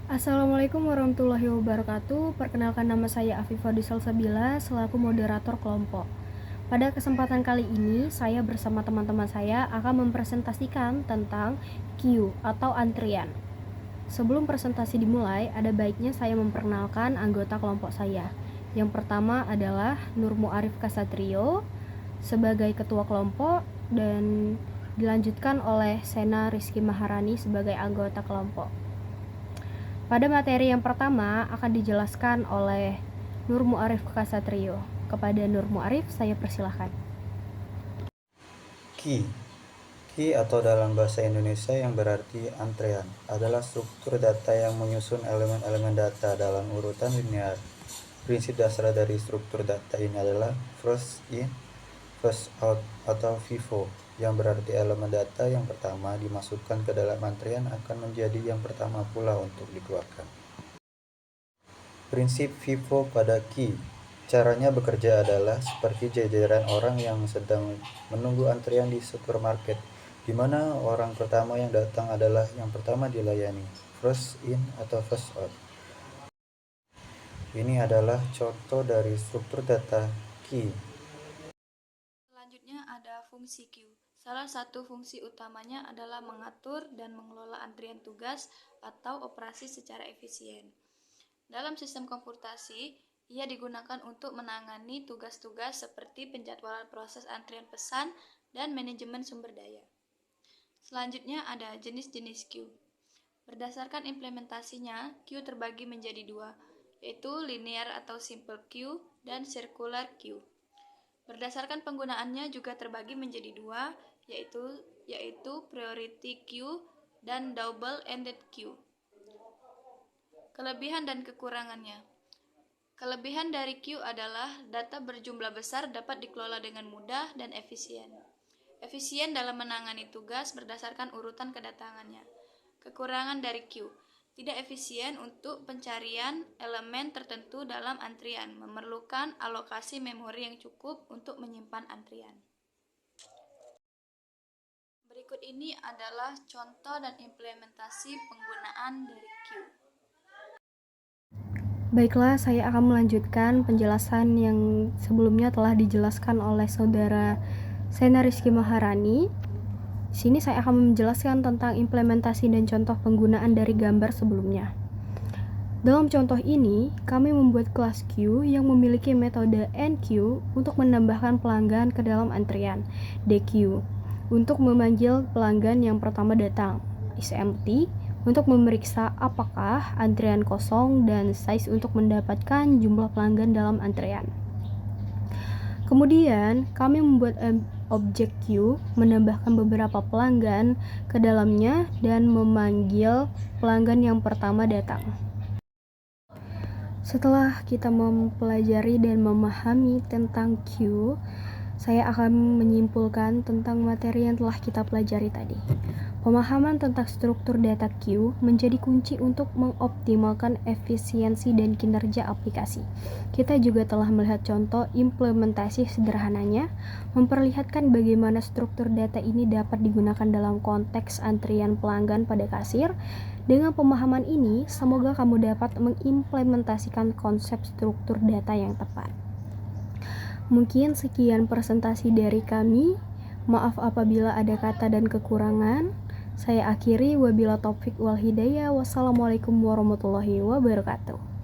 Assalamualaikum warahmatullahi wabarakatuh. Perkenalkan, nama saya Afifah Salsabila selaku moderator kelompok. Pada kesempatan kali ini, saya bersama teman-teman saya akan mempresentasikan tentang queue atau antrian. Sebelum presentasi dimulai, ada baiknya saya memperkenalkan anggota kelompok saya. Yang pertama adalah Nurmu Arif Kasatrio sebagai ketua kelompok, dan dilanjutkan oleh Sena Rizky Maharani sebagai anggota kelompok. Pada materi yang pertama akan dijelaskan oleh Nurmu Arif Kasatrio. Kepada Nurmu Arif, saya persilahkan. Key atau dalam bahasa Indonesia yang berarti antrean adalah struktur data yang menyusun elemen-elemen data dalam urutan linear. Prinsip dasar dari struktur data ini adalah first in, first out atau FIFO, yang berarti elemen data yang pertama dimasukkan ke dalam antrian akan menjadi yang pertama pula untuk dikeluarkan. Prinsip FIFO pada key. Caranya bekerja adalah seperti jajaran orang yang sedang menunggu antrian di supermarket, di mana orang pertama yang datang adalah yang pertama dilayani, first in atau first out. Ini adalah contoh dari struktur data key. Selanjutnya ada fungsi queue. Salah satu fungsi utamanya adalah mengatur dan mengelola antrian tugas atau operasi secara efisien. Dalam sistem komputasi, ia digunakan untuk menangani tugas-tugas seperti penjadwalan proses antrian pesan dan manajemen sumber daya. Selanjutnya ada jenis-jenis queue. Berdasarkan implementasinya, queue terbagi menjadi dua, yaitu linear atau simple queue dan circular queue. Berdasarkan penggunaannya juga terbagi menjadi dua, yaitu priority queue dan double-ended queue. Kelebihan dan kekurangannya. Kelebihan dari queue adalah data berjumlah besar dapat dikelola dengan mudah dan efisien. Efisien dalam menangani tugas berdasarkan urutan kedatangannya. Kekurangan dari queue. Tidak efisien untuk pencarian elemen tertentu dalam antrian, memerlukan alokasi memori yang cukup untuk menyimpan antrian. Berikut ini adalah contoh dan implementasi penggunaan dari queue. Baiklah, saya akan melanjutkan penjelasan yang sebelumnya telah dijelaskan oleh saudara Sena Rizky Maharani. Di sini saya akan menjelaskan tentang implementasi dan contoh penggunaan dari gambar sebelumnya. Dalam contoh ini, kami membuat kelas queue yang memiliki metode enqueue untuk menambahkan pelanggan ke dalam antrian, dqueue untuk memanggil pelanggan yang pertama datang, isempty untuk memeriksa apakah antrian kosong, dan size untuk mendapatkan jumlah pelanggan dalam antrian. Kemudian, kami membuat objek queue, menambahkan beberapa pelanggan ke dalamnya dan memanggil pelanggan yang pertama datang. Setelah kita mempelajari dan memahami tentang queue, saya akan menyimpulkan tentang materi yang telah kita pelajari tadi. Pemahaman tentang struktur data queue menjadi kunci untuk mengoptimalkan efisiensi dan kinerja aplikasi. Kita juga telah melihat contoh implementasi sederhananya, memperlihatkan bagaimana struktur data ini dapat digunakan dalam konteks antrian pelanggan pada kasir. Dengan pemahaman ini, semoga kamu dapat mengimplementasikan konsep struktur data yang tepat. Mungkin sekian presentasi dari kami. Maaf apabila ada kata dan kekurangan. Saya akhiri, wabila taufik wal hidayah. Wassalamualaikum warahmatullahi wabarakatuh.